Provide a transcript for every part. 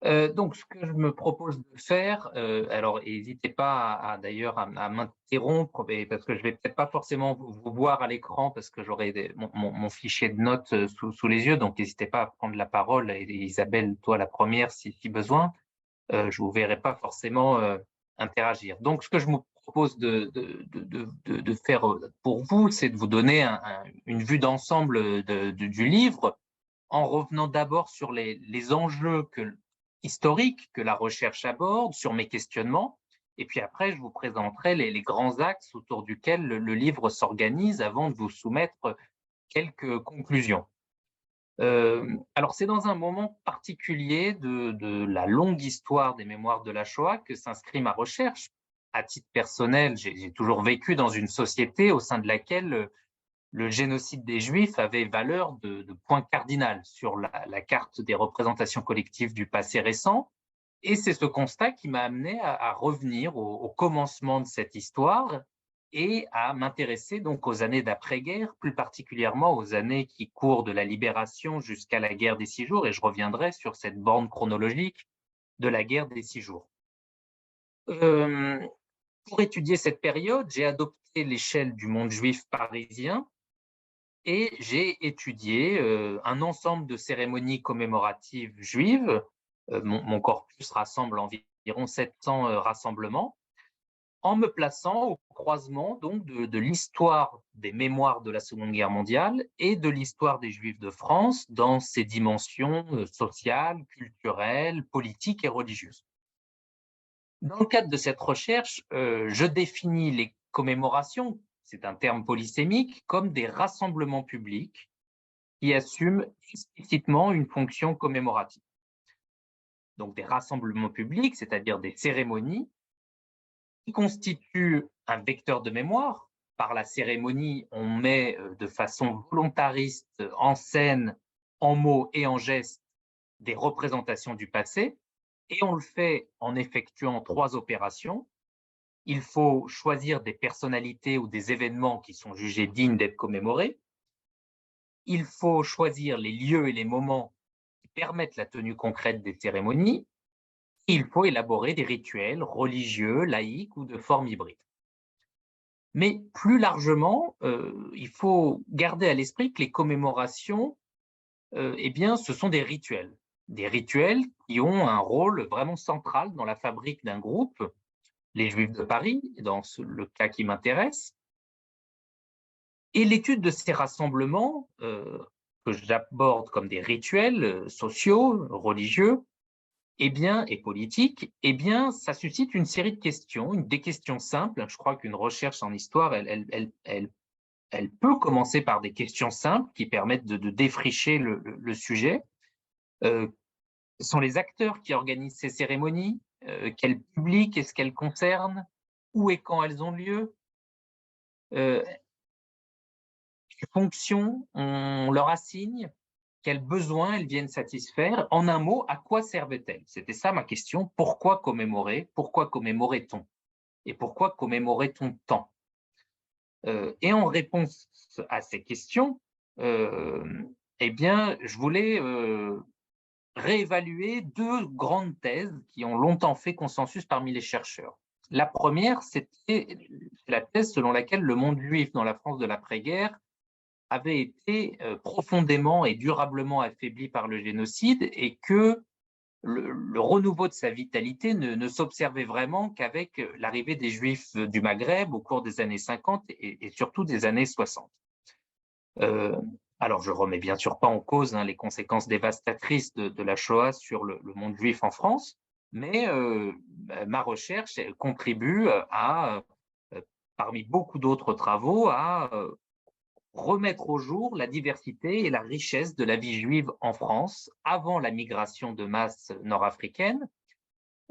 Donc ce que je me propose de faire, alors n'hésitez pas d'ailleurs à m'interrompre, mais parce que je vais peut-être pas forcément vous voir à l'écran parce que j'aurai mon fichier de notes, sous les yeux, donc n'hésitez pas à prendre la parole et Isabelle, toi la première si besoin. Je vous verrai pas forcément, interagir. Donc ce que je me propose de faire, pour vous, c'est de vous donner une vue d'ensemble, du livre, en revenant d'abord sur les enjeux historiques que la recherche aborde, sur mes questionnements, et puis après, je vous présenterai les grands axes autour duquel le livre s'organise avant de vous soumettre quelques conclusions. Alors, c'est dans un moment particulier de la longue histoire des mémoires de la Shoah que s'inscrit ma recherche. À titre personnel, j'ai toujours vécu dans une société au sein de laquelle le génocide des Juifs avait valeur de point cardinal sur la carte des représentations collectives du passé récent. Et c'est ce constat qui m'a amené à revenir au commencement de cette histoire et à m'intéresser donc aux années d'après-guerre, plus particulièrement aux années qui courent de la Libération jusqu'à la guerre des 6 jours. Et je reviendrai sur cette borne chronologique de la guerre des 6 jours. Euh, pour étudier cette période, j'ai adopté l'échelle du monde juif parisien et j'ai étudié un ensemble de cérémonies commémoratives juives. Mon corpus rassemble environ 700 rassemblements, en me plaçant au croisement donc de l'histoire des mémoires de la Seconde Guerre mondiale et de l'histoire des Juifs de France dans ses dimensions sociales, culturelles, politiques et religieuses. Dans le cadre de cette recherche, je définis les commémorations, c'est un terme polysémique, comme des rassemblements publics qui assument explicitement une fonction commémorative. Donc des rassemblements publics, c'est-à-dire des cérémonies, qui constituent un vecteur de mémoire. Par la cérémonie, on met de façon volontariste en scène, en mots et en gestes, des représentations du passé, et on le fait en effectuant 3 opérations. Il faut choisir des personnalités ou des événements qui sont jugés dignes d'être commémorés. Il faut choisir les lieux et les moments qui permettent la tenue concrète des cérémonies. Et il faut élaborer des rituels religieux, laïques ou de forme hybride. Mais plus largement, il faut garder à l'esprit que les commémorations, eh bien, ce sont des rituels qui ont un rôle vraiment central dans la fabrique d'un groupe, les Juifs de Paris, dans le cas qui m'intéresse. Et l'étude de ces rassemblements, que j'aborde comme des rituels sociaux, religieux, eh bien, et politiques, eh bien, ça suscite une série de questions, des questions simples. Je crois qu'une recherche en histoire, elle peut commencer par des questions simples qui permettent de défricher le sujet. Ce sont les acteurs qui organisent ces cérémonies, quel public est-ce qu'elles concernent, où et quand elles ont lieu, quelles fonctions on leur assigne, quels besoins elles viennent satisfaire. En un mot, à quoi servent-elles? C'était ça ma question. Pourquoi commémorer? Pourquoi commémorait-on? Et pourquoi commémorait-on tant? Et en réponse à ces questions, eh bien, je voulais réévaluer 2 grandes thèses qui ont longtemps fait consensus parmi les chercheurs. La première, c'était la thèse selon laquelle le monde juif dans la France de l'après-guerre avait été profondément et durablement affaibli par le génocide et que le renouveau de sa vitalité ne s'observait vraiment qu'avec l'arrivée des Juifs du Maghreb au cours des années 50 et surtout des années 60. Euh, alors, je remets bien sûr pas en cause les conséquences dévastatrices de la Shoah sur le monde juif en France, mais ma recherche contribue parmi beaucoup d'autres travaux, à remettre au jour la diversité et la richesse de la vie juive en France avant la migration de masse nord-africaine.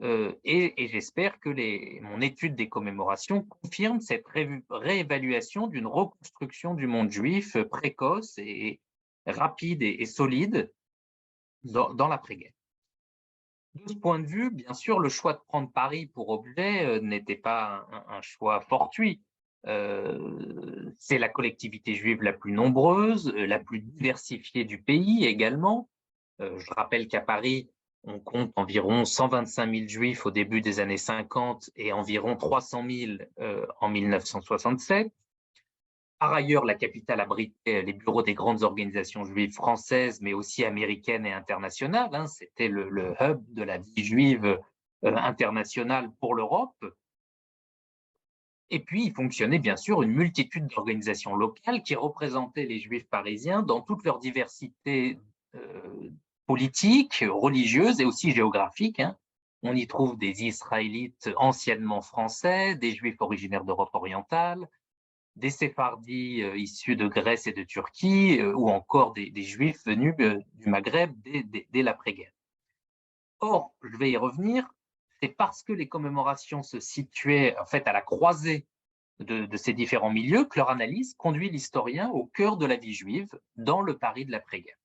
Et j'espère que mon étude des commémorations confirme cette réévaluation d'une reconstruction du monde juif précoce et rapide et solide dans l'après-guerre. De ce point de vue, bien sûr, le choix de prendre Paris pour objet n'était pas un choix fortuit. C'est la collectivité juive la plus nombreuse, la plus diversifiée du pays également. Je rappelle qu'à Paris, On compte environ 125 000 juifs au début des années 50 et environ 300 000 en 1967. Par ailleurs, la capitale abritait les bureaux des grandes organisations juives françaises, mais aussi américaines et internationales, hein. C'était le hub de la vie juive internationale pour l'Europe. Et puis, il fonctionnait bien sûr une multitude d'organisations locales qui représentaient les juifs parisiens dans toute leur diversité politique, religieuse et aussi géographique, hein. On y trouve des Israélites anciennement français, des juifs originaires d'Europe orientale, des séphardis issus de Grèce et de Turquie, ou encore des juifs venus du Maghreb dès l'après-guerre. Or, je vais y revenir, c'est parce que les commémorations se situaient en fait à la croisée de ces différents milieux que leur analyse conduit l'historien au cœur de la vie juive dans le Paris de l'après-guerre.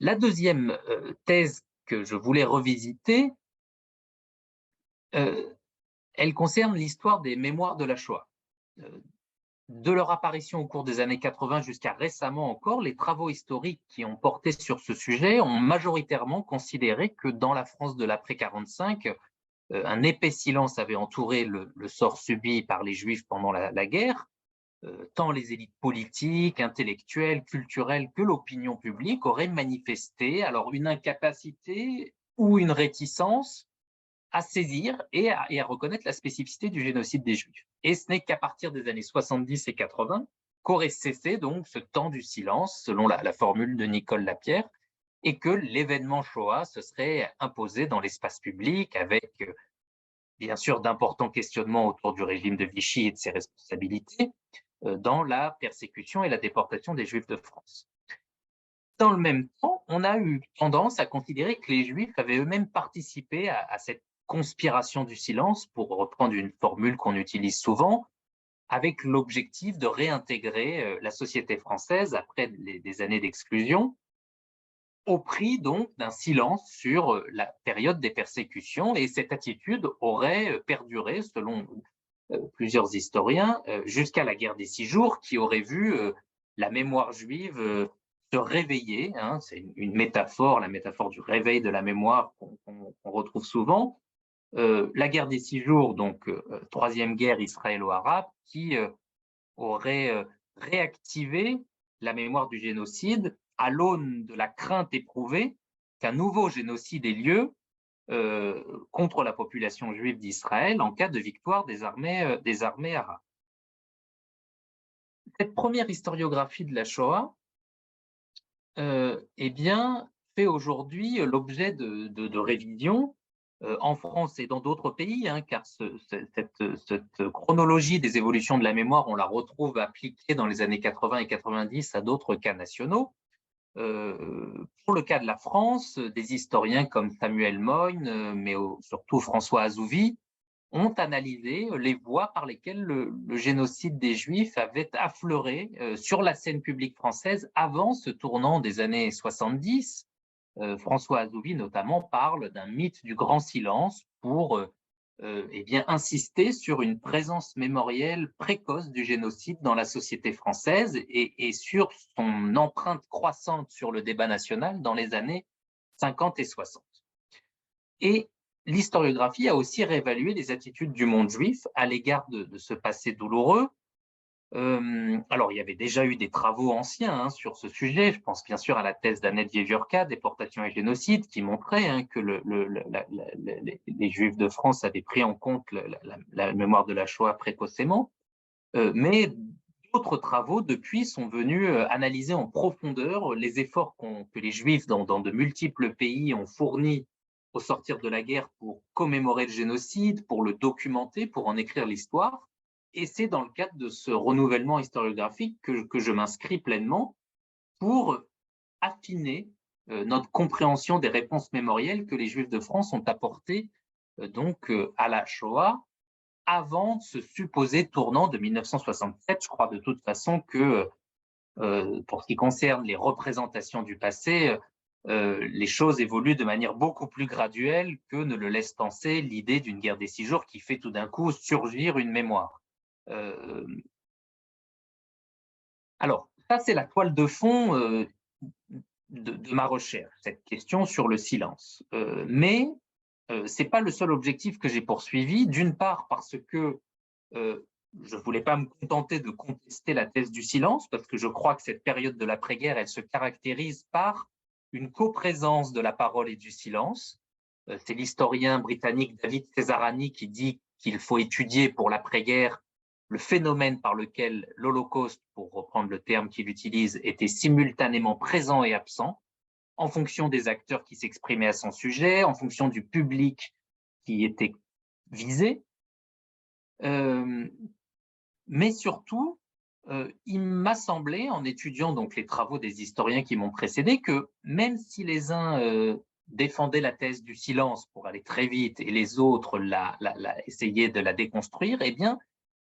La deuxième thèse que je voulais revisiter, elle concerne l'histoire des mémoires de la Shoah. De leur apparition au cours des années 80 jusqu'à récemment encore, les travaux historiques qui ont porté sur ce sujet ont majoritairement considéré que dans la France de l'après-45, un épais silence avait entouré le sort subi par les Juifs pendant la guerre. Tant les élites politiques, intellectuelles, culturelles que l'opinion publique auraient manifesté alors une incapacité ou une réticence à saisir et à reconnaître la spécificité du génocide des Juifs. Et ce n'est qu'à partir des années 70 et 80 qu'aurait cessé donc ce temps du silence, selon la formule de Nicole Lapierre, et que l'événement Shoah se serait imposé dans l'espace public avec bien sûr d'importants questionnements autour du régime de Vichy et de ses responsabilités dans la persécution et la déportation des Juifs de France. Dans le même temps, on a eu tendance à considérer que les Juifs avaient eux-mêmes participé à cette conspiration du silence, pour reprendre une formule qu'on utilise souvent, avec l'objectif de réintégrer la société française après des années d'exclusion, au prix donc d'un silence sur la période des persécutions. Et cette attitude aurait perduré, selon plusieurs historiens, jusqu'à la guerre des 6 jours, qui aurait vu la mémoire juive se réveiller, hein. C'est une métaphore, la métaphore du réveil de la mémoire qu'on retrouve souvent. La guerre des 6 jours, donc troisième guerre israélo-arabe, qui aurait réactivé la mémoire du génocide à l'aune de la crainte éprouvée qu'un nouveau génocide ait lieu contre la population juive d'Israël en cas de victoire des armées arabes. Cette première historiographie de la Shoah eh bien, fait aujourd'hui l'objet de révisions en France et dans d'autres pays, hein, car cette chronologie des évolutions de la mémoire, on la retrouve appliquée dans les années 80 et 90 à d'autres cas nationaux. Pour le cas de la France, des historiens comme Samuel Moyne, mais surtout François Azouvi, ont analysé les voies par lesquelles le génocide des Juifs avait affleuré sur la scène publique française avant ce tournant des années 70. François Azouvi notamment parle d'un mythe du grand silence pour eh bien, insister sur une présence mémorielle précoce du génocide dans la société française et sur son empreinte croissante sur le débat national dans les années 50 et 60. Et l'historiographie a aussi réévalué les attitudes du monde juif à l'égard de ce passé douloureux. Alors, il y avait déjà eu des travaux anciens hein, sur ce sujet. Je pense bien sûr à la thèse d'Annette Vieviorka, Déportation et génocide, qui montrait hein, que les Juifs de France avaient pris en compte la mémoire de la Shoah précocement. Mais d'autres travaux, depuis, sont venus analyser en profondeur les efforts que les Juifs dans de multiples pays ont fournis au sortir de la guerre pour commémorer le génocide, pour le documenter, pour en écrire l'histoire. Et c'est dans le cadre de ce renouvellement historiographique que je m'inscris pleinement pour affiner notre compréhension des réponses mémorielles que les Juifs de France ont apportées donc à la Shoah avant ce supposé tournant de 1967. Je crois de toute façon que pour ce qui concerne les représentations du passé, les choses évoluent de manière beaucoup plus graduelle que ne le laisse penser l'idée d'une guerre des 6 jours qui fait tout d'un coup surgir une mémoire. Euh, alors, ça, c'est la toile de fond de ma recherche, cette question sur le silence. Mais ce n'est pas le seul objectif que j'ai poursuivi, d'une part parce que je ne voulais pas me contenter de contester la thèse du silence, parce que je crois que cette période de l'après-guerre, elle se caractérise par une coprésence de la parole et du silence. C'est l'historien britannique David Cesarani qui dit qu'il faut étudier pour l'après-guerre le phénomène par lequel l'Holocauste, pour reprendre le terme qu'il utilise, était simultanément présent et absent, en fonction des acteurs qui s'exprimaient à son sujet, en fonction du public qui était visé. Mais surtout, il m'a semblé, en étudiant donc les travaux des historiens qui m'ont précédé, que même si les uns défendaient la thèse du silence pour aller très vite et les autres essayaient de la déconstruire, eh bien,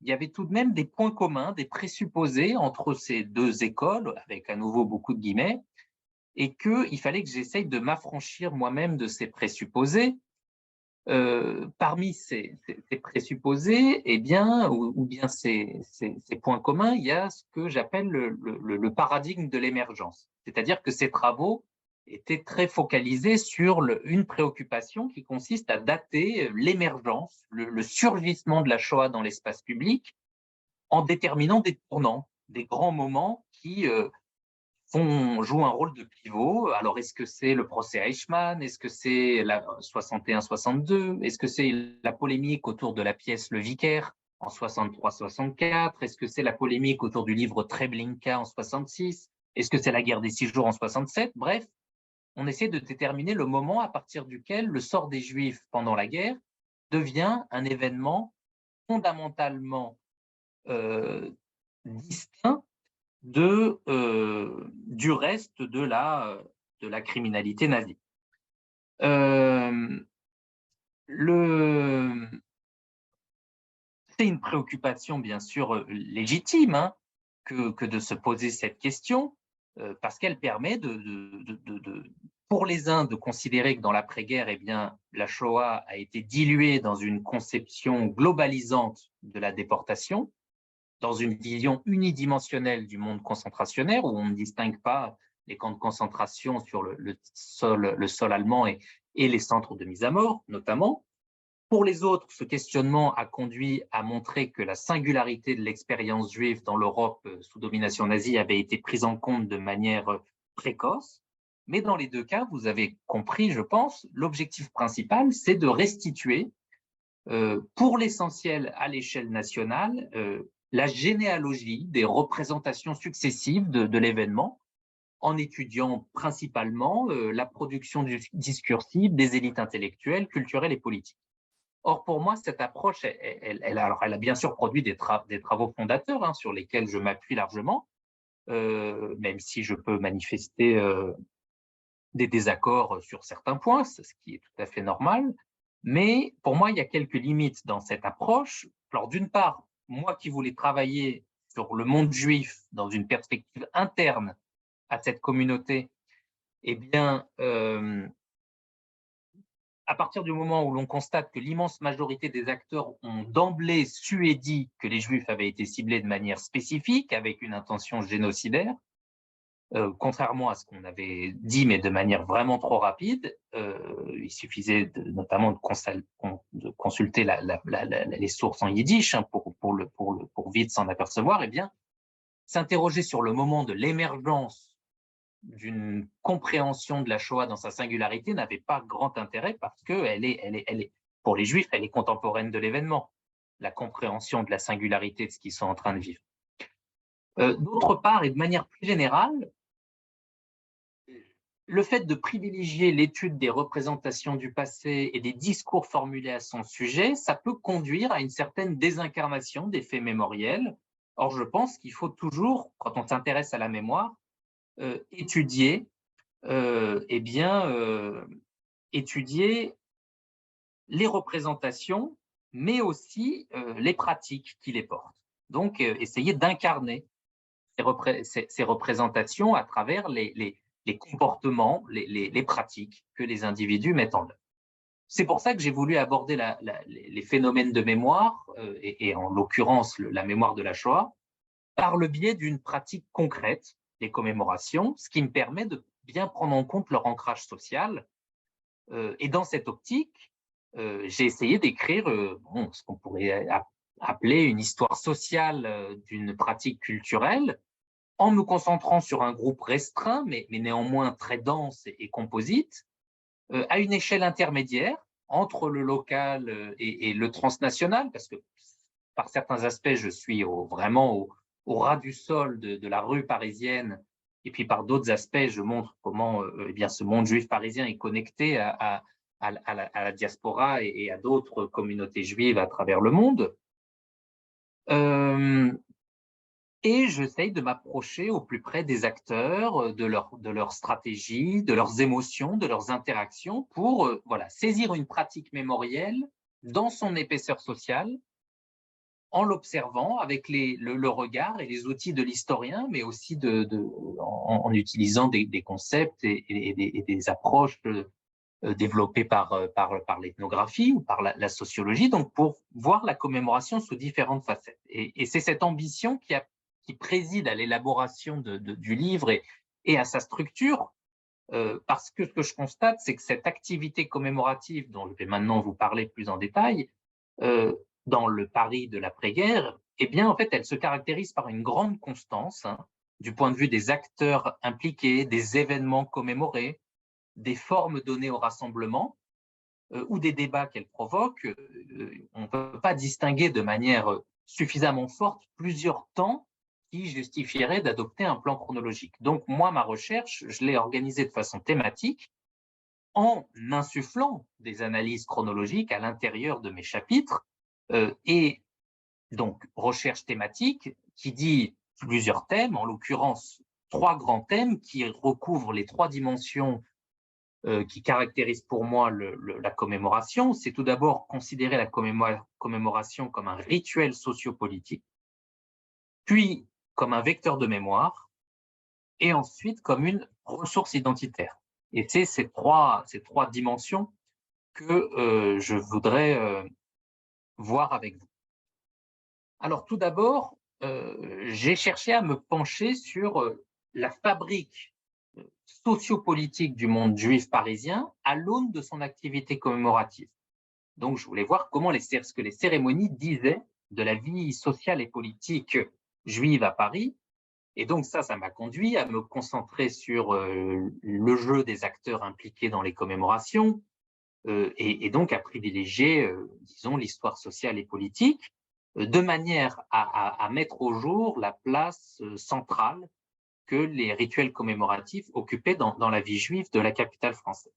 il y avait tout de même des points communs, des présupposés entre ces deux écoles, avec à nouveau beaucoup de guillemets, et qu'il fallait que j'essaye de m'affranchir moi-même de ces présupposés. Parmi ces présupposés, eh bien, ou bien ces points communs, il y a ce que j'appelle le paradigme de l'émergence. C'est-à-dire que ces travaux étaient très focalisés sur une préoccupation qui consiste à dater l'émergence, le surgissement de la Shoah dans l'espace public en déterminant des tournants, des grands moments qui jouent un rôle de pivot. Alors, est-ce que c'est le procès Eichmann? Est-ce que c'est la 61-62? Est-ce que c'est la polémique autour de la pièce Le Vicaire en 63-64? Est-ce que c'est la polémique autour du livre Treblinka en 66? Est-ce que c'est la guerre des 6 jours en 67? Bref, on essaie de déterminer le moment à partir duquel le sort des Juifs pendant la guerre devient un événement fondamentalement distinct du reste de la criminalité nazie. C'est une préoccupation bien sûr légitime hein, que de se poser cette question, parce qu'elle permet pour les uns de considérer que dans l'après-guerre, eh bien, la Shoah a été diluée dans une conception globalisante de la déportation, dans une vision unidimensionnelle du monde concentrationnaire, où on ne distingue pas les camps de concentration sur le sol allemand et les centres de mise à mort, notamment. Pour les autres, ce questionnement a conduit à montrer que la singularité de l'expérience juive dans l'Europe sous domination nazie avait été prise en compte de manière précoce. Mais dans les deux cas, vous avez compris, je pense, l'objectif principal, c'est de restituer, pour l'essentiel à l'échelle nationale, la généalogie des représentations successives de l'événement, en étudiant principalement la production discursive des élites intellectuelles, culturelles et politiques. Or, pour moi, cette approche, elle a bien sûr produit des travaux fondateurs hein, sur lesquels je m'appuie largement, même si je peux manifester des désaccords sur certains points, ce qui est tout à fait normal. Mais pour moi, il y a quelques limites dans cette approche. Alors, d'une part, moi qui voulais travailler sur le monde juif dans une perspective interne à cette communauté, eh bien, à partir du moment où l'on constate que l'immense majorité des acteurs ont d'emblée su et dit que les Juifs avaient été ciblés de manière spécifique, avec une intention génocidaire, contrairement à ce qu'on avait dit, mais de manière vraiment trop rapide, il suffisait notamment de consulter les sources en yiddish hein, pour vite s'en apercevoir, eh bien, s'interroger sur le moment de l'émergence d'une compréhension de la Shoah dans sa singularité n'avait pas grand intérêt parce que pour les Juifs, elle est contemporaine de l'événement, la compréhension de la singularité de ce qu'ils sont en train de vivre. D'autre part, et de manière plus générale, le fait de privilégier l'étude des représentations du passé et des discours formulés à son sujet, ça peut conduire à une certaine désincarnation des faits mémoriels. Or, je pense qu'il faut toujours, quand on s'intéresse à la mémoire, étudier les représentations, mais aussi les pratiques qui les portent. Donc, essayer d'incarner ces représentations à travers les comportements, les pratiques que les individus mettent en œuvre. C'est pour ça que j'ai voulu aborder les phénomènes de mémoire, et en l'occurrence la mémoire de la Shoah, par le biais d'une pratique concrète des commémorations, ce qui me permet bien prendre en compte leur ancrage social. Et dans cette optique, j'ai essayé d'écrire ce qu'on pourrait appeler une histoire sociale d'une pratique culturelle, en me concentrant sur un groupe restreint, mais néanmoins très dense et composite, à une échelle intermédiaire entre le local et le transnational, parce que par certains aspects, je suis vraiment au ras du sol de la rue parisienne, et puis par d'autres aspects, je montre comment eh bien, ce monde juif parisien est connecté à la diaspora et à d'autres communautés juives à travers le monde. Euh, et j'essaye de m'approcher au plus près des acteurs, de leur stratégie, de leurs émotions, de leurs interactions, pour voilà, saisir une pratique mémorielle dans son épaisseur sociale, en l'observant avec le regard et les outils de l'historien, mais aussi en utilisant des concepts et des approches développées par l'ethnographie ou par la sociologie, donc pour voir la commémoration sous différentes facettes. Et c'est cette ambition qui préside à l'élaboration du livre et à sa structure, parce que ce que je constate, c'est que cette activité commémorative, dont je vais maintenant vous parler plus en détail, euh, dans le Paris de l'après-guerre, eh bien, en fait, elle se caractérise par une grande constance, hein, du point de vue des acteurs impliqués, des événements commémorés, des formes données au rassemblement, ou des débats qu'elle provoque. On ne peut pas distinguer de manière suffisamment forte plusieurs temps qui justifieraient d'adopter un plan chronologique. Donc, moi, ma recherche, je l'ai organisée de façon thématique, en insufflant des analyses chronologiques à l'intérieur de mes chapitres, et donc recherche thématique qui dit plusieurs thèmes, en l'occurrence 3 grands thèmes qui recouvrent les 3 dimensions qui caractérisent pour moi la commémoration. C'est tout d'abord considérer la commémoration comme un rituel sociopolitique, puis comme un vecteur de mémoire, et ensuite comme une ressource identitaire. Et c'est ces trois dimensions que je voudrais voir avec vous. Alors tout d'abord, j'ai cherché à me pencher sur la fabrique sociopolitique du monde juif parisien à l'aune de son activité commémorative. Donc je voulais voir ce que les cérémonies disaient de la vie sociale et politique juive à Paris. Et donc ça m'a conduit à me concentrer sur le jeu des acteurs impliqués dans les commémorations, et donc à privilégier, disons, l'histoire sociale et politique, de manière à mettre au jour la place centrale que les rituels commémoratifs occupaient dans la vie juive de la capitale française.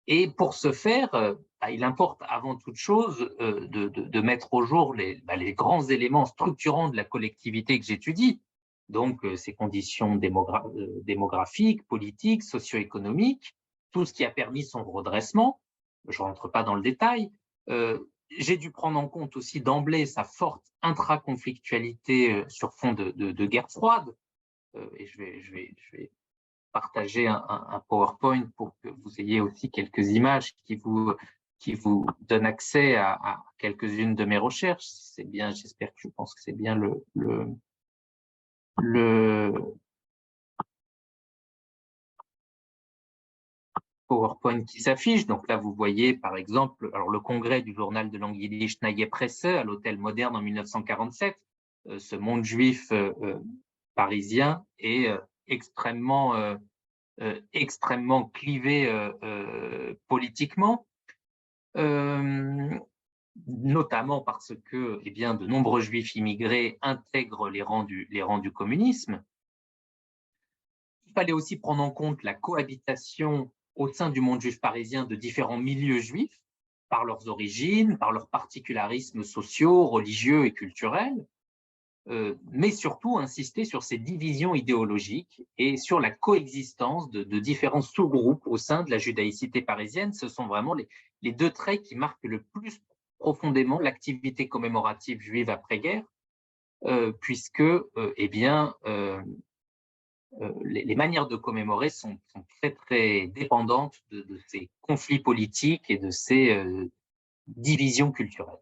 Et pour ce faire, il importe avant toute chose de mettre au jour les grands éléments structurants de la collectivité que j'étudie, donc ces conditions démographiques, politiques, socio-économiques, tout ce qui a permis son redressement. Je ne rentre pas dans le détail. J'ai dû prendre en compte aussi d'emblée sa forte intraconflictualité sur fond de guerre froide. Et je vais partager un PowerPoint pour que vous ayez aussi quelques images qui vous donnent accès à quelques-unes de mes recherches. C'est bien, je pense que c'est bien le PowerPoint qui s'affiche. Donc là, vous voyez, par exemple, alors le congrès du journal de langue yiddish Neue Presse à l'Hôtel Moderne en 1947. Ce monde juif parisien est extrêmement clivé politiquement, notamment parce que eh bien, de nombreux juifs immigrés intègrent les rangs du communisme. Il fallait aussi prendre en compte la cohabitation au sein du monde juif parisien de différents milieux juifs, par leurs origines, par leurs particularismes sociaux, religieux et culturels, mais surtout insister sur ces divisions idéologiques et sur la coexistence de différents sous-groupes au sein de la judaïcité parisienne. Ce sont vraiment les 2 traits qui marquent le plus profondément l'activité commémorative juive après-guerre, puisque eh bien, les manières de commémorer sont très, très dépendantes de ces conflits politiques et de ces divisions culturelles.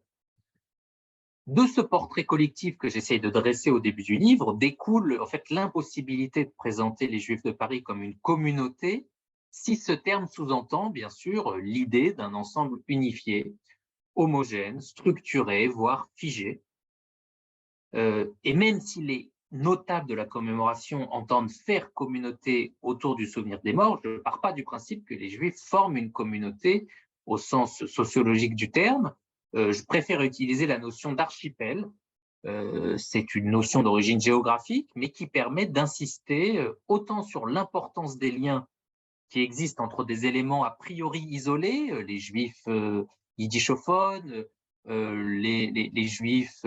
De ce portrait collectif que j'essaye de dresser au début du livre découle en fait l'impossibilité de présenter les Juifs de Paris comme une communauté si ce terme sous-entend bien sûr l'idée d'un ensemble unifié, homogène, structuré, voire figé. Et même si les notables de la commémoration entendent faire communauté autour du souvenir des morts, je ne pars pas du principe que les Juifs forment une communauté au sens sociologique du terme. Je préfère utiliser la notion d'archipel. C'est une notion d'origine géographique, mais qui permet d'insister autant sur l'importance des liens qui existent entre des éléments a priori isolés, les Juifs yiddishophones, les Juifs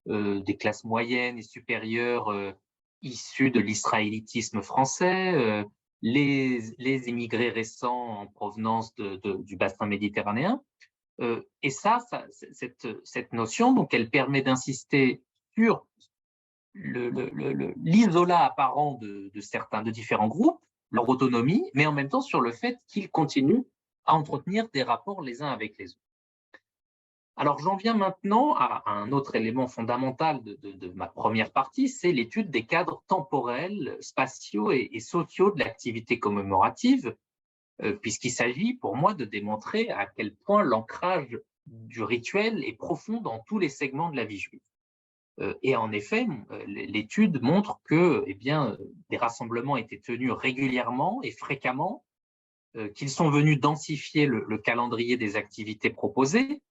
des classes moyennes et supérieures issus de l'israélitisme français, les immigrés récents en provenance du bassin méditerranéen. Et cette notion, donc, elle permet d'insister sur l'isolat apparent de différents groupes, leur autonomie, mais en même temps sur le fait qu'ils continuent à entretenir des rapports les uns avec les autres. Alors j'en viens maintenant à un autre élément fondamental de ma première partie, c'est l'étude des cadres temporels, spatiaux et sociaux de l'activité commémorative, puisqu'il s'agit pour moi de démontrer à quel point l'ancrage du rituel est profond dans tous les segments de la vie juive. Et en effet, l'étude montre que des rassemblements étaient tenus régulièrement et fréquemment, qu'ils sont venus densifier le calendrier des activités proposées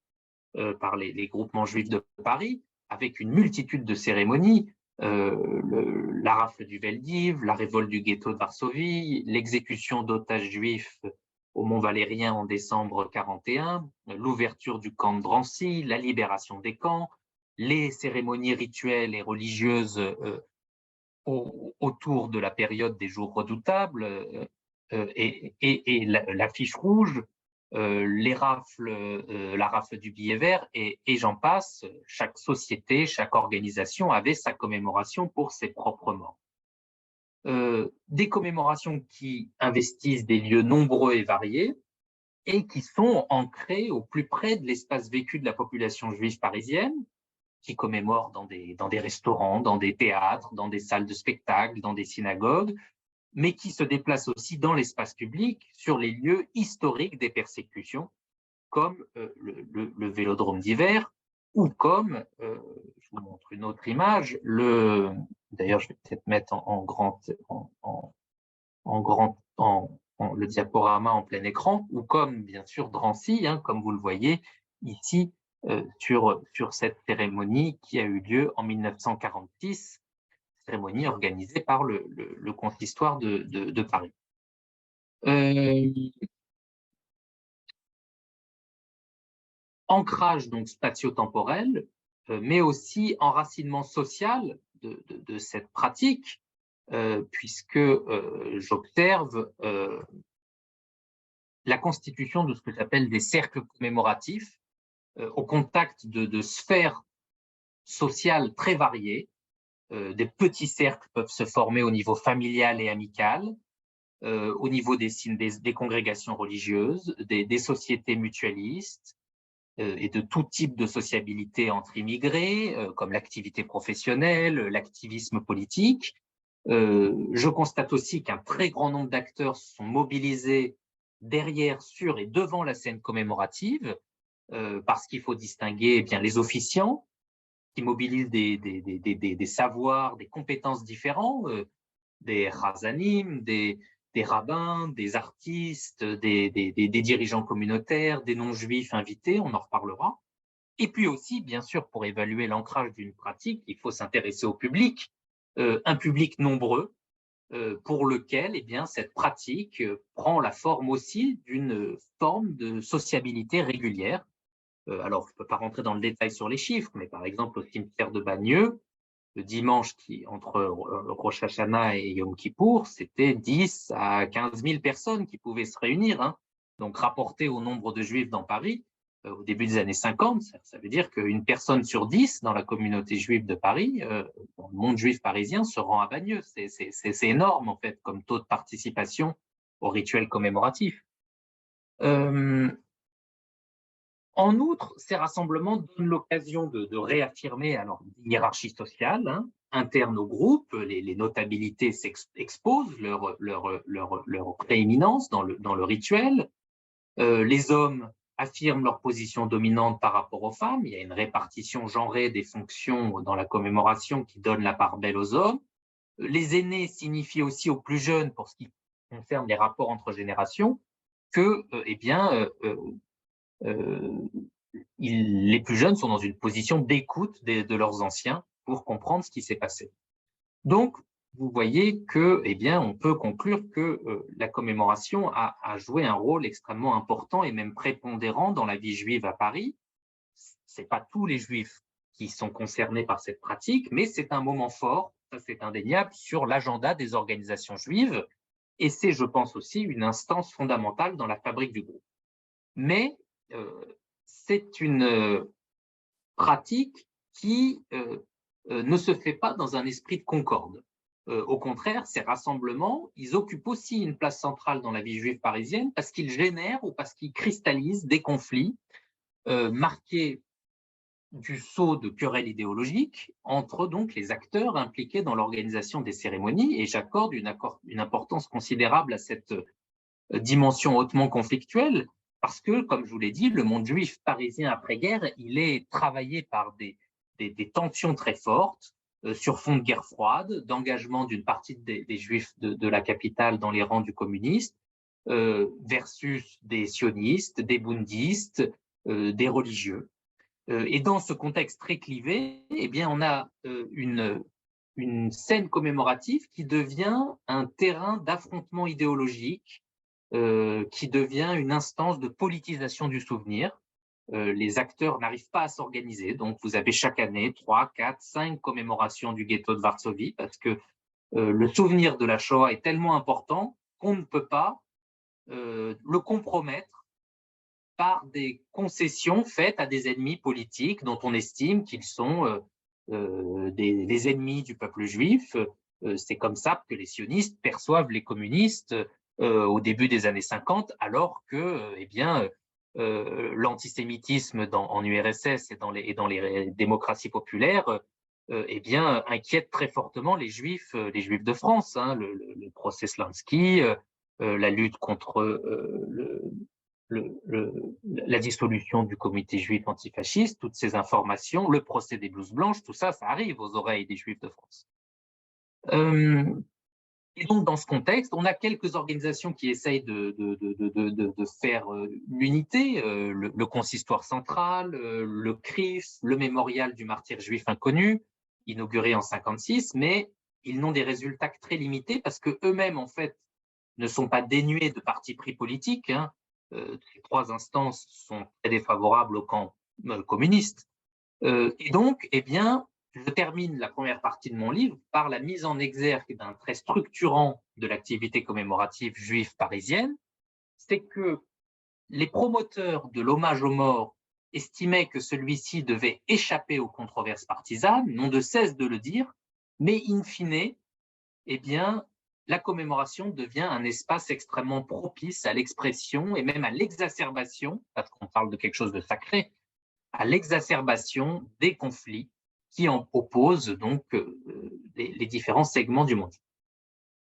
par les groupements juifs de Paris, avec une multitude de cérémonies, la rafle du Veldiv, la révolte du ghetto de Varsovie, l'exécution d'otages juifs au Mont Valérien en décembre 1941, l'ouverture du camp de Drancy, la libération des camps, les cérémonies rituelles et religieuses autour de la période des jours redoutables et l'affiche rouge, la rafle du billet vert et j'en passe. Chaque société, chaque organisation avait sa commémoration pour ses propres morts. Des commémorations qui investissent des lieux nombreux et variés et qui sont ancrés au plus près de l'espace vécu de la population juive parisienne, qui commémorent dans des restaurants, dans des théâtres, dans des salles de spectacle, dans des synagogues, mais qui se déplacent aussi dans l'espace public, sur les lieux historiques des persécutions, comme le Vélodrome d'hiver, ou comme, je vous montre une autre image, d'ailleurs je vais peut-être mettre le diaporama en plein écran, ou comme bien sûr Drancy, comme vous le voyez ici, sur cette cérémonie qui a eu lieu en 1946, cérémonie organisée par le consistoire de Paris. Ancrage donc spatio-temporel, mais aussi enracinement social de cette pratique, puisque j'observe la constitution de ce que j'appelle des cercles commémoratifs, au contact de sphères sociales très variées. Des petits cercles peuvent se former au niveau familial et amical, au niveau des congrégations religieuses, des sociétés mutualistes et de tout type de sociabilité entre immigrés, comme l'activité professionnelle, l'activisme politique. Je constate aussi qu'un très grand nombre d'acteurs se sont mobilisés derrière, sur et devant la scène commémorative, parce qu'il faut distinguer les officiants qui mobilisent des savoirs, des compétences différents, des chazanim, des rabbins, des artistes, des dirigeants communautaires, des non-juifs invités, on en reparlera. Et puis aussi, bien sûr, pour évaluer l'ancrage d'une pratique, il faut s'intéresser au public, un public nombreux, pour lequel cette pratique prend la forme aussi d'une forme de sociabilité régulière. Alors, je ne peux pas rentrer dans le détail sur les chiffres, mais par exemple, au cimetière de Bagneux, le dimanche entre Rosh Hashanah et Yom Kippour, c'était 10 à 15 000 personnes qui pouvaient se réunir. Donc, rapporté au nombre de juifs dans Paris, au début des années 50, ça veut dire qu'une personne sur 10 dans la communauté juive de Paris, dans le monde juif parisien, se rend à Bagneux. C'est énorme, en fait, comme taux de participation au rituel commémoratif. En outre, ces rassemblements donnent l'occasion de réaffirmer alors une hiérarchie sociale interne au groupe. Les notabilités exposent leur prééminence dans le rituel. Les hommes affirment leur position dominante par rapport aux femmes. Il y a une répartition genrée des fonctions dans la commémoration qui donne la part belle aux hommes. Les aînés signifient aussi aux plus jeunes, pour ce qui concerne les rapports entre générations, que eh bien, euh, les plus jeunes sont dans une position d'écoute de leurs anciens pour comprendre ce qui s'est passé. Donc, vous voyez que, eh bien, on peut conclure que la commémoration a joué un rôle extrêmement important et même prépondérant dans la vie juive à Paris. Ce n'est pas tous les juifs qui sont concernés par cette pratique, mais c'est un moment fort, ça c'est indéniable, sur l'agenda des organisations juives, et c'est, je pense aussi, une instance fondamentale dans la fabrique du groupe. Mais c'est une pratique qui ne se fait pas dans un esprit de concorde. Au contraire, ces rassemblements, ils occupent aussi une place centrale dans la vie juive parisienne parce qu'ils génèrent ou parce qu'ils cristallisent des conflits marqués du saut de querelles idéologiques entre donc les acteurs impliqués dans l'organisation des cérémonies, et j'accorde une importance considérable à cette dimension hautement conflictuelle, parce que, comme je vous l'ai dit, le monde juif parisien après-guerre, il est travaillé par des tensions très fortes sur fond de guerre froide, d'engagement d'une partie des juifs de la capitale dans les rangs du communiste, versus des sionistes, des bundistes, des religieux. Et dans ce contexte très clivé, eh bien, on a une scène commémorative qui devient un terrain d'affrontement idéologique, qui devient une instance de politisation du souvenir. Les acteurs n'arrivent pas à s'organiser, donc vous avez chaque année 3, 4, 5 commémorations du ghetto de Varsovie, parce que le souvenir de la Shoah est tellement important qu'on ne peut pas le compromettre par des concessions faites à des ennemis politiques dont on estime qu'ils sont des ennemis du peuple juif. C'est comme ça que les sionistes perçoivent les communistes au début des années 50, alors que eh bien, l'antisémitisme en URSS et dans les démocraties populaires eh bien, inquiète très fortement les juifs de France. Le procès Slansky, la lutte contre la dissolution du comité juif antifasciste, toutes ces informations, le procès des blouses blanches, tout ça, ça arrive aux oreilles des juifs de France. Et donc, dans ce contexte, on a quelques organisations qui essayent de faire l'unité, le Consistoire central, le CRIF, le Mémorial du martyr juif inconnu, inauguré en 1956, mais ils n'ont des résultats que très limités parce qu'eux-mêmes, en fait, ne sont pas dénués de parti pris politique. Ces trois instances sont très défavorables au camp communiste. Et donc, eh bien, je termine la première partie de mon livre par la mise en exergue d'un trait structurant de l'activité commémorative juive parisienne, c'est que les promoteurs de l'hommage aux morts estimaient que celui-ci devait échapper aux controverses partisanes, n'ont de cesse de le dire, mais in fine, eh bien, la commémoration devient un espace extrêmement propice à l'expression et même à l'exacerbation, parce qu'on parle de quelque chose de sacré, à l'exacerbation des conflits qui en opposent donc les différents segments du monde.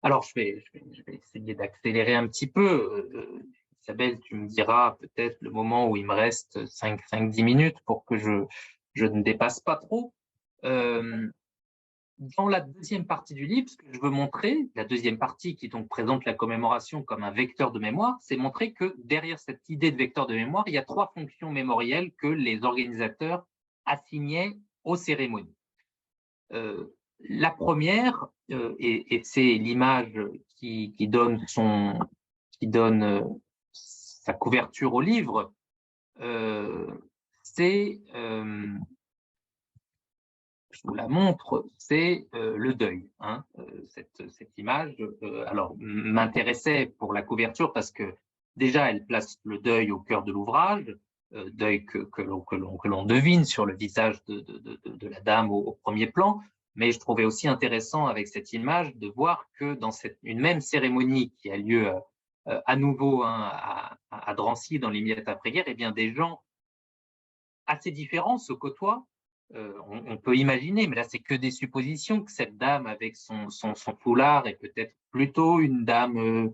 Alors, je vais essayer d'accélérer un petit peu. Isabelle, tu me diras peut-être le moment où il me reste 5-10 minutes pour que je ne dépasse pas trop. Dans la deuxième partie du livre, ce que je veux montrer, la deuxième partie qui donc présente la commémoration comme un vecteur de mémoire, c'est montrer que derrière cette idée de vecteur de mémoire, il y a trois fonctions mémorielles que les organisateurs assignaient aux cérémonies. La première, et c'est l'image qui donne sa couverture au livre, c'est je vous la montre, c'est le deuil. Cette image, alors, m'intéressait pour la couverture parce que déjà, elle place le deuil au cœur de l'ouvrage, deuil que l'on devine sur le visage de la dame au premier plan, mais je trouvais aussi intéressant avec cette image de voir que dans une même cérémonie qui a lieu à nouveau à Drancy dans les miettes après-guerre, eh bien, des gens assez différents se côtoient. On peut imaginer, mais là c'est que des suppositions, que cette dame avec son foulard est peut-être plutôt une dame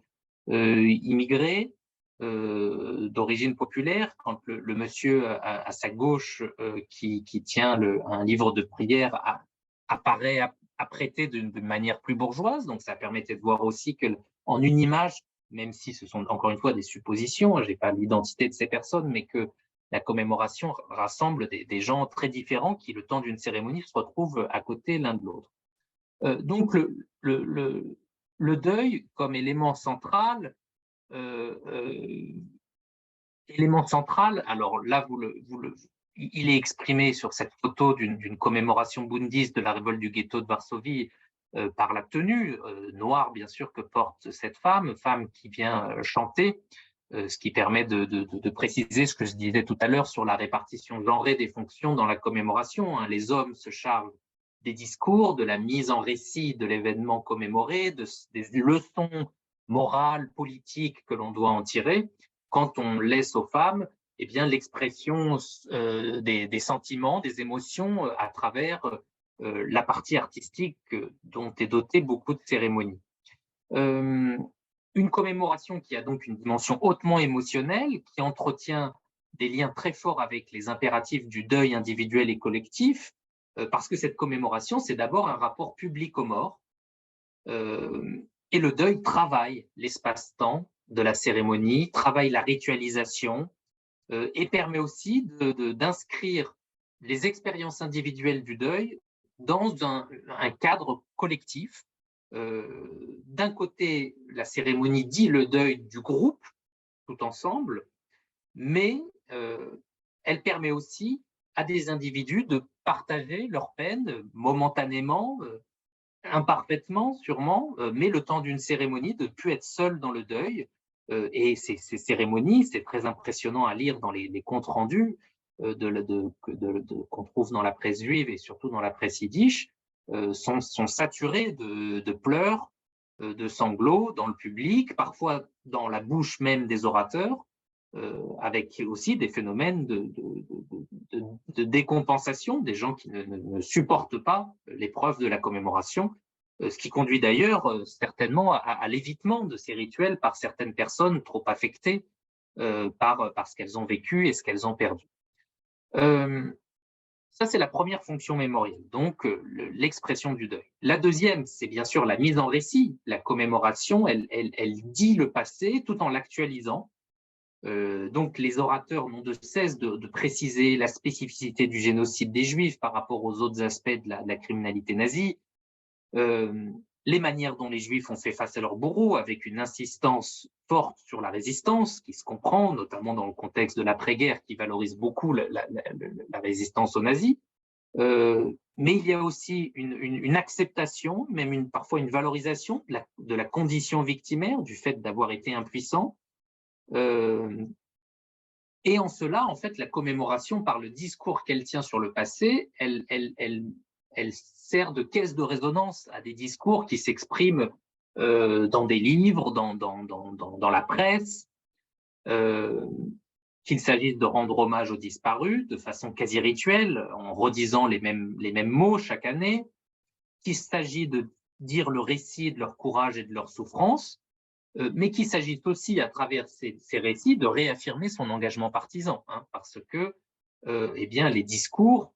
immigrée, d'origine populaire, quand le monsieur à sa gauche qui tient un livre de prière apparaît apprêté de manière plus bourgeoise. Donc ça permettait de voir aussi que, en une image, même si ce sont encore une fois des suppositions, je n'ai pas l'identité de ces personnes, mais que la commémoration rassemble des gens très différents qui, le temps d'une cérémonie, se retrouvent à côté l'un de l'autre. Donc le deuil comme élément central, alors là, il est exprimé sur cette photo d'une commémoration bundiste de la révolte du ghetto de Varsovie par la tenue noire, bien sûr, que porte cette femme qui vient chanter, ce qui permet de préciser ce que je disais tout à l'heure sur la répartition genrée des fonctions dans la commémoration. Hein. Les hommes se chargent des discours, de la mise en récit de l'événement commémoré, des leçons morales, politiques que l'on doit en tirer, quand on laisse aux femmes eh bien, l'expression des sentiments, des émotions à travers la partie artistique dont est dotée beaucoup de cérémonies. Une commémoration qui a donc une dimension hautement émotionnelle, qui entretient des liens très forts avec les impératifs du deuil individuel et collectif, parce que cette commémoration, c'est d'abord un rapport public aux morts, et le deuil travaille l'espace-temps de la cérémonie, travaille la ritualisation, et permet aussi d'inscrire les expériences individuelles du deuil dans un cadre collectif. D'un côté, la cérémonie dit le deuil du groupe, tout ensemble, mais elle permet aussi à des individus de partager leur peine momentanément, imparfaitement sûrement, mais le temps d'une cérémonie, de ne plus être seul dans le deuil. Et ces cérémonies, c'est très impressionnant à lire dans les comptes rendus qu'on trouve dans la presse juive et surtout dans la presse yiddish, sont saturés de pleurs, de sanglots dans le public, parfois dans la bouche même des orateurs, avec aussi des phénomènes de décompensation des gens qui ne supportent pas l'épreuve de la commémoration, ce qui conduit d'ailleurs certainement à l'évitement de ces rituels par certaines personnes trop affectées par ce qu'elles ont vécu et ce qu'elles ont perdu. Ça, c'est la première fonction mémorielle, donc l'expression du deuil. La deuxième, c'est bien sûr la mise en récit. La commémoration, elle dit le passé tout en l'actualisant. Donc les orateurs n'ont de cesse de préciser la spécificité du génocide des Juifs par rapport aux autres aspects de la criminalité nazie, les manières dont les Juifs ont fait face à leurs bourreaux, avec une insistance forte sur la résistance, qui se comprend notamment dans le contexte de l'après-guerre, qui valorise beaucoup la résistance aux nazis. Mais il y a aussi une acceptation, même parfois une valorisation de la condition victimaire, du fait d'avoir été impuissant. Et en cela, en fait, la commémoration, par le discours qu'elle tient sur le passé, elle sert de caisse de résonance à des discours qui s'expriment dans des livres, dans la presse, qu'il s'agisse de rendre hommage aux disparus de façon quasi rituelle, en redisant les mêmes mots chaque année, qu'il s'agit de dire le récit de leur courage et de leur souffrance, mais qu'il s'agit aussi, à travers ces récits, de réaffirmer son engagement partisan, hein, parce que eh bien, les discours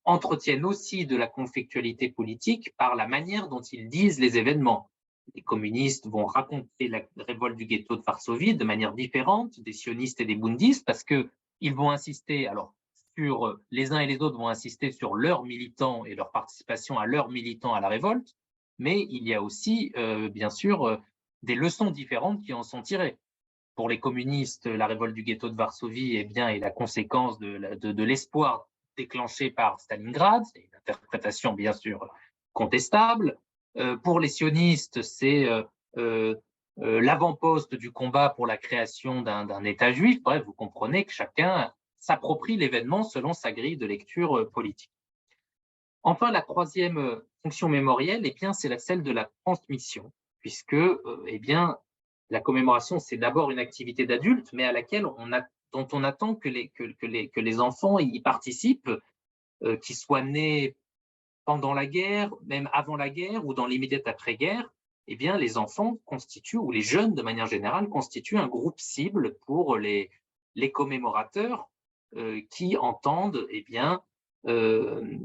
entretiennent aussi de la conflictualité politique par la manière dont ils disent les événements. Les communistes vont raconter la révolte du ghetto de Varsovie de manière différente des sionistes et des bundistes, parce qu'ils vont insister, alors les uns et les autres vont insister sur leurs militants et leur participation à leurs militants à la révolte, mais il y a aussi, bien sûr, des leçons différentes qui en sont tirées. Pour les communistes, la révolte du ghetto de Varsovie est la conséquence de l'espoir déclenché par Stalingrad. C'est une interprétation bien sûr contestable. Pour les sionistes, c'est l'avant-poste du combat pour la création d'un État juif. Bref, vous comprenez que chacun s'approprie l'événement selon sa grille de lecture politique. Enfin, la troisième fonction mémorielle, c'est celle de la transmission, puisque la commémoration, c'est d'abord une activité d'adulte, mais à laquelle on dont on attend que les enfants y participent, qu'ils soient nés pendant la guerre, même avant la guerre ou dans l'immédiate après-guerre, eh bien, les enfants constituent, ou les jeunes de manière générale, constituent un groupe cible pour les commémorateurs qui entendent eh bien, euh,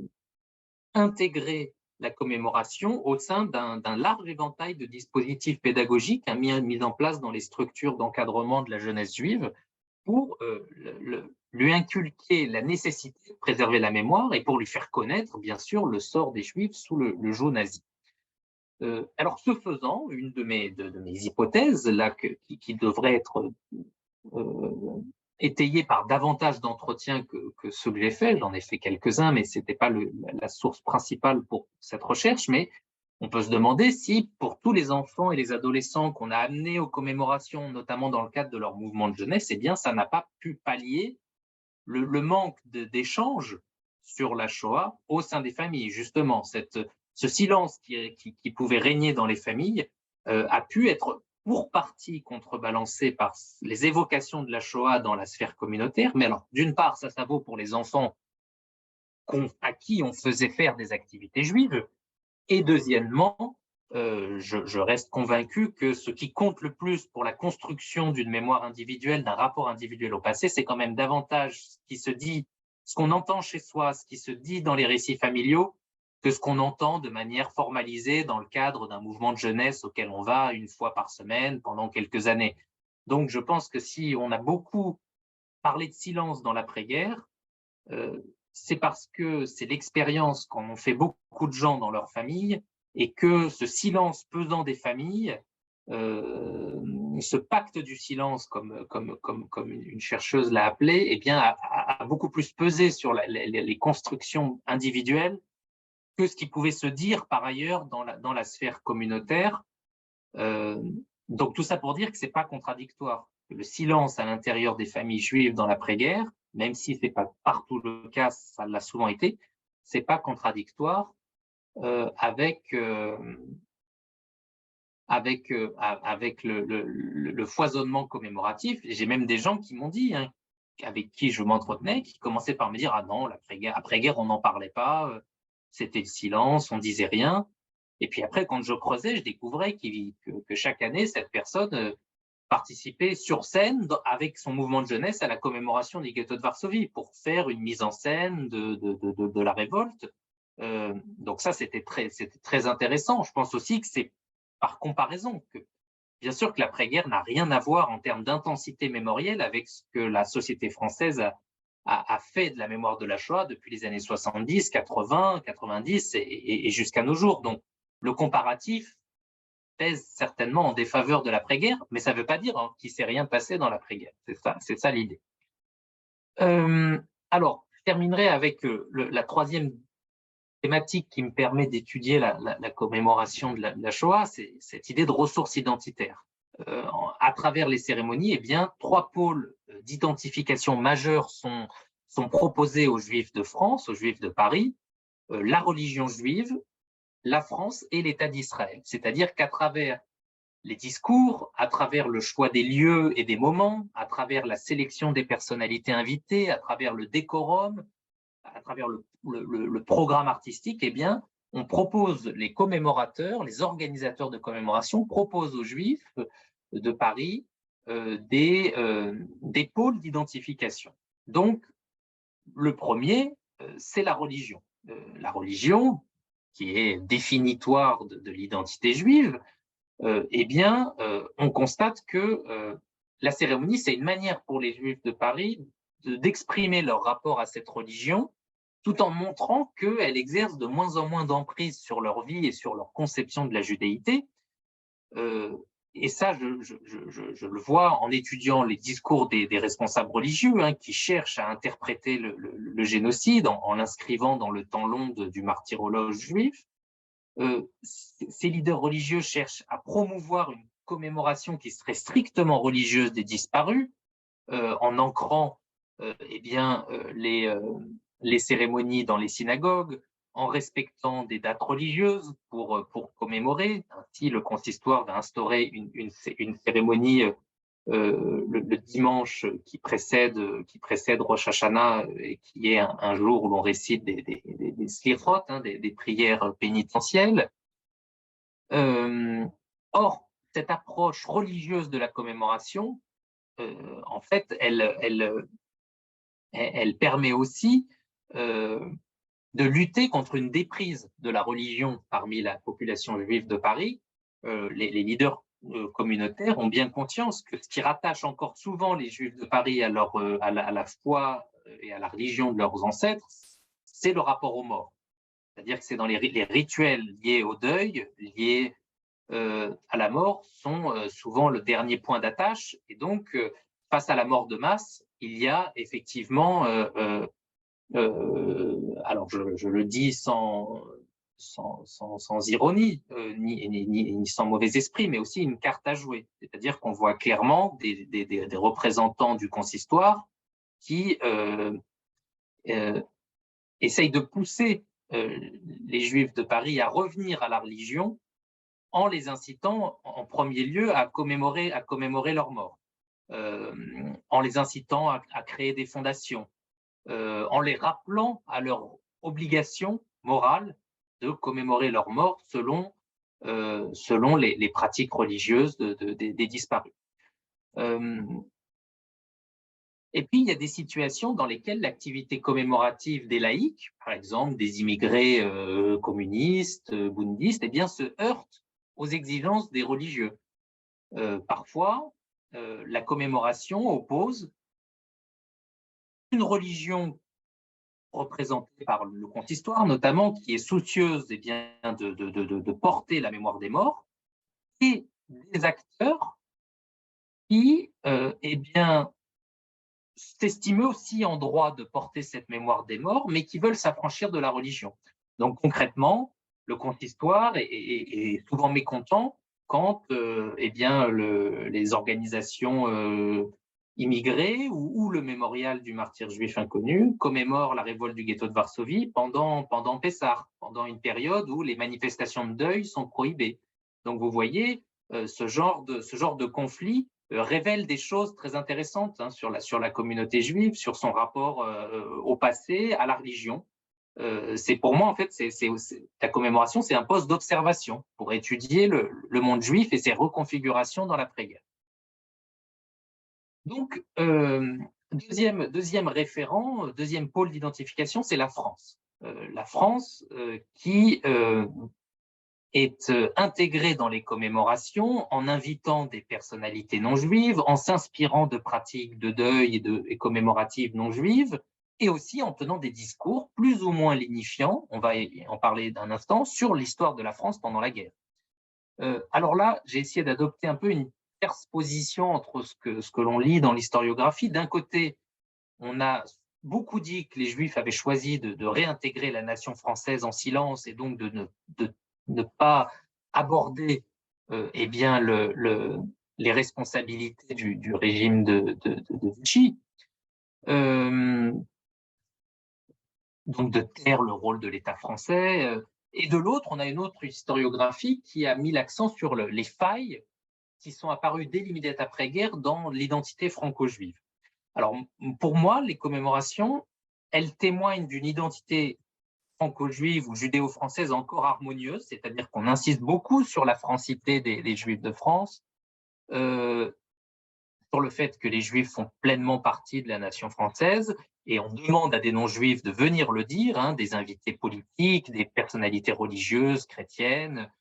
intégrer la commémoration au sein d'un large éventail de dispositifs pédagogiques mis en place dans les structures d'encadrement de la jeunesse juive pour lui inculquer la nécessité de préserver la mémoire et pour lui faire connaître, bien sûr, le sort des Juifs sous le joug nazi. Alors, ce faisant, une de mes hypothèses, là, qui devrait être euh, étayée par davantage d'entretiens que ceux que j'ai faits, j'en ai fait quelques-uns, mais ce n'était pas la source principale pour cette recherche, mais on peut se demander si, pour tous les enfants et les adolescents qu'on a amenés aux commémorations, notamment dans le cadre de leur mouvement de jeunesse, eh bien, ça n'a pas pu pallier le manque d'échanges sur la Shoah au sein des familles. Justement, ce silence qui pouvait régner dans les familles a pu être pour partie contrebalancé par les évocations de la Shoah dans la sphère communautaire. Mais alors, d'une part, ça vaut pour les enfants à qui on faisait faire des activités juives, et deuxièmement, je reste convaincu que ce qui compte le plus pour la construction d'une mémoire individuelle, d'un rapport individuel au passé, c'est quand même davantage ce qui se dit, ce qu'on entend chez soi, ce qui se dit dans les récits familiaux, que ce qu'on entend de manière formalisée dans le cadre d'un mouvement de jeunesse auquel on va une fois par semaine pendant quelques années. Donc, je pense que si on a beaucoup parlé de silence dans l'après-guerre, c'est parce que c'est l'expérience qu'en ont fait beaucoup de gens dans leur famille et que ce silence pesant des familles, ce pacte du silence, comme une chercheuse l'a appelé, eh bien, a beaucoup plus pesé sur les constructions individuelles que ce qui pouvait se dire par ailleurs dans la sphère communautaire. Donc tout ça pour dire que ce n'est pas contradictoire. Le silence à l'intérieur des familles juives dans l'après-guerre, même si ce n'est pas partout le cas, ça l'a souvent été, ce n'est pas contradictoire avec le foisonnement commémoratif. J'ai même des gens qui m'ont dit, hein, avec qui je m'entretenais, qui commençaient par me dire « Ah non, l'après-guerre, on n'en parlait pas, c'était le silence, on disait rien ». Et puis après, quand je creusais, je découvrais que chaque année, cette personne participait sur scène avec son mouvement de jeunesse à la commémoration du ghetto de Varsovie pour faire une mise en scène de la révolte. Donc ça, c'était très intéressant. Je pense aussi que c'est par comparaison que, bien sûr, que l'après-guerre n'a rien à voir en termes d'intensité mémorielle avec ce que la société française a fait de la mémoire de la Shoah depuis les années 70, 80, 90 et jusqu'à nos jours. Donc, le comparatif pèse certainement en défaveur de l'après-guerre, mais ça ne veut pas dire qu'il ne s'est rien passé dans l'après-guerre. C'est ça l'idée. Alors, je terminerai avec la troisième thématique qui me permet d'étudier la commémoration de la Shoah, c'est cette idée de ressources identitaires. À travers les cérémonies, eh bien, trois pôles d'identification majeurs sont proposés aux Juifs de France, aux Juifs de Paris, la religion juive, la France et l'État d'Israël. C'est-à-dire qu'à travers les discours, à travers le choix des lieux et des moments, à travers la sélection des personnalités invitées, à travers le décorum, à travers le programme artistique, eh bien, on propose, les commémorateurs, les organisateurs de commémoration proposent aux Juifs de Paris des pôles d'identification. Donc, le premier, c'est la religion. La religion, qui est définitoire de l'identité juive, eh bien, on constate que la cérémonie, c'est une manière pour les Juifs de Paris d'exprimer leur rapport à cette religion, tout en montrant qu'elle exerce de moins en moins d'emprise sur leur vie et sur leur conception de la judéité. Et ça, je le vois en étudiant les discours des responsables religieux hein, qui cherchent à interpréter le génocide en l'inscrivant dans le temps long du martyrologe juif. Ces leaders religieux cherchent à promouvoir une commémoration qui serait strictement religieuse des disparus, en ancrant eh bien, les cérémonies dans les synagogues, en respectant des dates religieuses pour commémorer. Ainsi, le consistoire va instaurer une cérémonie le dimanche qui précède Rosh Hashanah et qui est un jour où l'on récite des slirot, hein, des prières pénitentielles. Or, cette approche religieuse de la commémoration, en fait, elle permet aussi de lutter contre une déprise de la religion parmi la population juive de Paris. Les leaders communautaires ont bien conscience que ce qui rattache encore souvent les Juifs de Paris à la foi et à la religion de leurs ancêtres, c'est le rapport aux morts. C'est-à-dire que c'est dans les rituels liés au deuil, liés à la mort, sont souvent le dernier point d'attache. Et donc, face à la mort de masse, il y a effectivement, alors je le dis sans ironie, ni sans mauvais esprit, mais aussi une carte à jouer. C'est-à-dire qu'on voit clairement des représentants du consistoire qui essayent de pousser les Juifs de Paris à revenir à la religion en les incitant en premier lieu à commémorer leur mort, en les incitant à créer des fondations, en les rappelant à leur obligation morale de commémorer leur mort selon les pratiques religieuses des disparus. Et puis, il y a des situations dans lesquelles l'activité commémorative des laïcs, par exemple des immigrés communistes, bouddhistes, eh bien, se heurte aux exigences des religieux. Parfois, la commémoration oppose une religion représentée par le consistoire, notamment, qui est soucieuse eh bien, de porter la mémoire des morts, et des acteurs qui eh bien, s'estiment aussi en droit de porter cette mémoire des morts, mais qui veulent s'affranchir de la religion. Donc concrètement, le consistoire est souvent mécontent quand eh bien, les organisations immigrées ou le mémorial du martyr juif inconnu commémorent la révolte du ghetto de Varsovie pendant Pessah, pendant une période où les manifestations de deuil sont prohibées. Donc vous voyez, ce genre de conflit révèle des choses très intéressantes hein, sur la communauté juive, sur son rapport au passé, à la religion. C'est pour moi, en fait, la commémoration, c'est un poste d'observation pour étudier le monde juif et ses reconfigurations dans l'après-guerre. Donc, deuxième référent, deuxième pôle d'identification, c'est la France. La France qui est intégrée dans les commémorations en invitant des personnalités non juives, en s'inspirant de pratiques de deuil et commémoratives non juives, et aussi en tenant des discours plus ou moins lignifiants, on va en parler d'un instant, sur l'histoire de la France pendant la guerre. Alors là, j'ai essayé d'adopter un peu une tierce position entre ce que l'on lit dans l'historiographie. D'un côté, on a beaucoup dit que les Juifs avaient choisi de réintégrer la nation française en silence et donc de ne pas aborder eh bien, les responsabilités du régime de Vichy. Donc de taire le rôle de l'État français. Et de l'autre, on a une autre historiographie qui a mis l'accent sur les failles qui sont apparues dès l'immédiat après-guerre dans l'identité franco-juive. Alors, pour moi, les commémorations, elles témoignent d'une identité franco-juive ou judéo-française encore harmonieuse, c'est-à-dire qu'on insiste beaucoup sur la francité des Juifs de France, sur le fait que les Juifs font pleinement partie de la nation française, et on demande à des non-juifs de venir le dire, hein, des invités politiques, des personnalités religieuses, chrétiennes,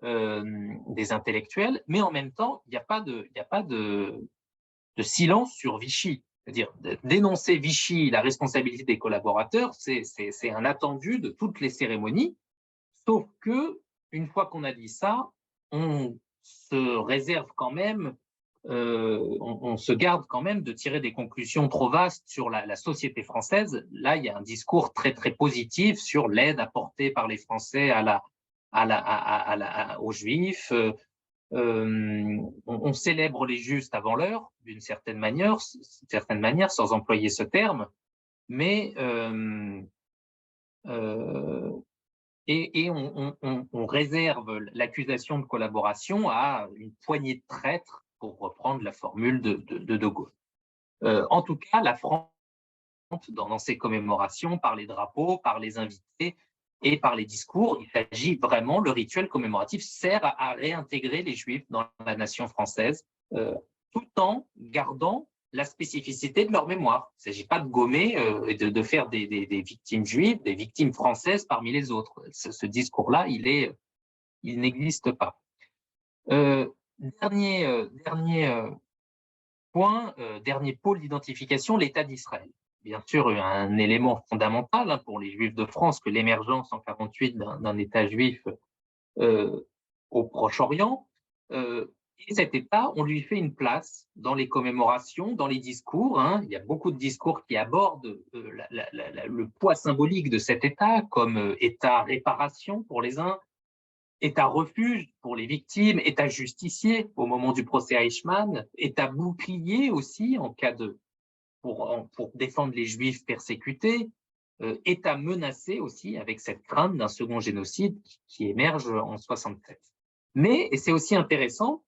des intellectuels, mais en même temps, il n'y a pas de silence sur Vichy. C'est-à-dire, dénoncer Vichy, la responsabilité des collaborateurs, c'est un attendu de toutes les cérémonies, sauf que, une fois qu'on a dit ça, on se réserve quand même, on se garde quand même de tirer des conclusions trop vastes sur la société française. Là, il y a un discours très, très positif sur l'aide apportée par les Français aux Juifs. On célèbre les justes avant l'heure, d'une certaine manière, sans employer ce terme, mais on réserve l'accusation de collaboration à une poignée de traîtres pour reprendre la formule de Gaulle. En tout cas, la France, dans ces commémorations, par les drapeaux, par les invités et par les discours, il s'agit vraiment, le rituel commémoratif sert à réintégrer les Juifs dans la nation française, tout en gardant la spécificité de leur mémoire. Il ne s'agit pas de gommer et de faire des victimes juives, des victimes françaises parmi les autres. Ce discours-là, il n'existe pas. Dernier point, dernier pôle d'identification, l'État d'Israël. Bien sûr, un élément fondamental pour les Juifs de France que l'émergence en 1948 d'un État juif au Proche-Orient. Et cet État, on lui fait une place dans les commémorations, dans les discours. Il y a beaucoup de discours qui abordent le poids symbolique de cet État, comme État réparation pour les uns, État refuge pour les victimes, État justicier au moment du procès Eichmann, État bouclier aussi en cas pour défendre les Juifs persécutés, État menacé aussi avec cette crainte d'un second génocide qui émerge en 1967. Mais, et c'est aussi intéressant,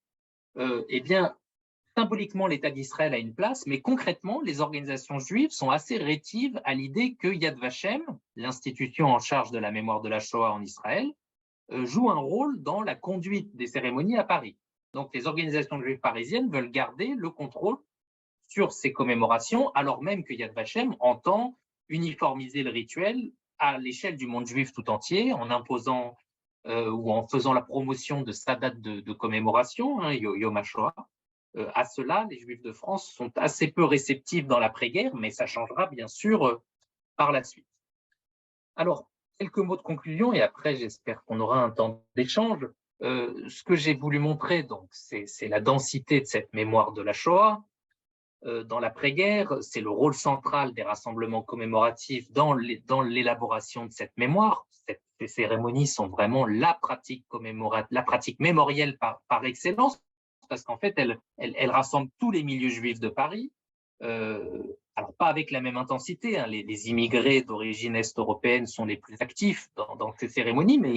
eh bien, symboliquement, l'État d'Israël a une place, mais concrètement, les organisations juives sont assez rétives à l'idée que Yad Vashem, l'institution en charge de la mémoire de la Shoah en Israël, joue un rôle dans la conduite des cérémonies à Paris. Donc, les organisations juives parisiennes veulent garder le contrôle sur ces commémorations, alors même que Yad Vashem entend uniformiser le rituel à l'échelle du monde juif tout entier, en imposant ou en faisant la promotion de sa date de commémoration, Yom HaShoah. À cela, les Juifs de France sont assez peu réceptifs dans l'après-guerre, mais ça changera bien sûr par la suite. Alors, quelques mots de conclusion, et après, j'espère qu'on aura un temps d'échange. Ce que j'ai voulu montrer, donc, c'est la densité de cette mémoire de la Shoah. Dans l'après-guerre, c'est le rôle central des rassemblements commémoratifs dans l'élaboration de cette mémoire. Ces cérémonies sont vraiment la pratique mémorielle par excellence, parce qu'en fait, elles rassemblent tous les milieux juifs de Paris. Alors, pas avec la même intensité, les immigrés d'origine est-européenne sont les plus actifs dans ces cérémonies, mais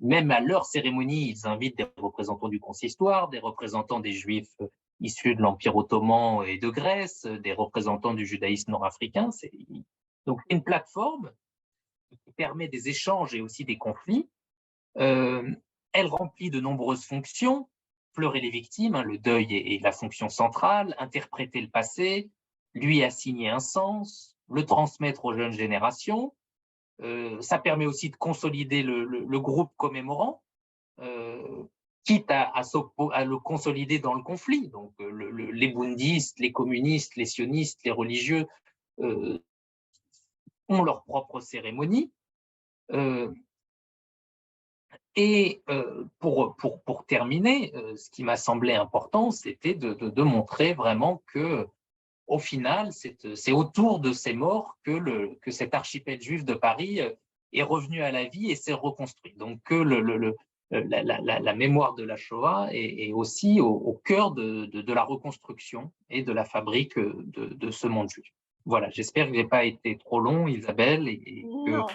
même à leur cérémonie, ils invitent des représentants du consistoire, des représentants des Juifs issus de l'Empire ottoman et de Grèce, des représentants du judaïsme nord-africain. Donc, c'est une plateforme qui permet des échanges et aussi des conflits. Elle remplit de nombreuses fonctions, pleurer les victimes, le deuil est la fonction centrale, interpréter le passé, lui assigner un sens, le transmettre aux jeunes générations. Ça permet aussi de consolider le groupe commémorant, quitte à le consolider dans le conflit. Donc, les bundistes, les communistes, les sionistes, les religieux ont leur propre cérémonie. Et pour terminer, ce qui m'a semblé important, c'était de montrer vraiment que, au final, c'est autour de ces morts que cet archipel juif de Paris est revenu à la vie et s'est reconstruit. Donc que la mémoire de la Shoah est aussi au cœur de la reconstruction et de la fabrique de ce monde juif. Voilà, j'espère que je n'ai pas été trop long, Isabelle, et que Non.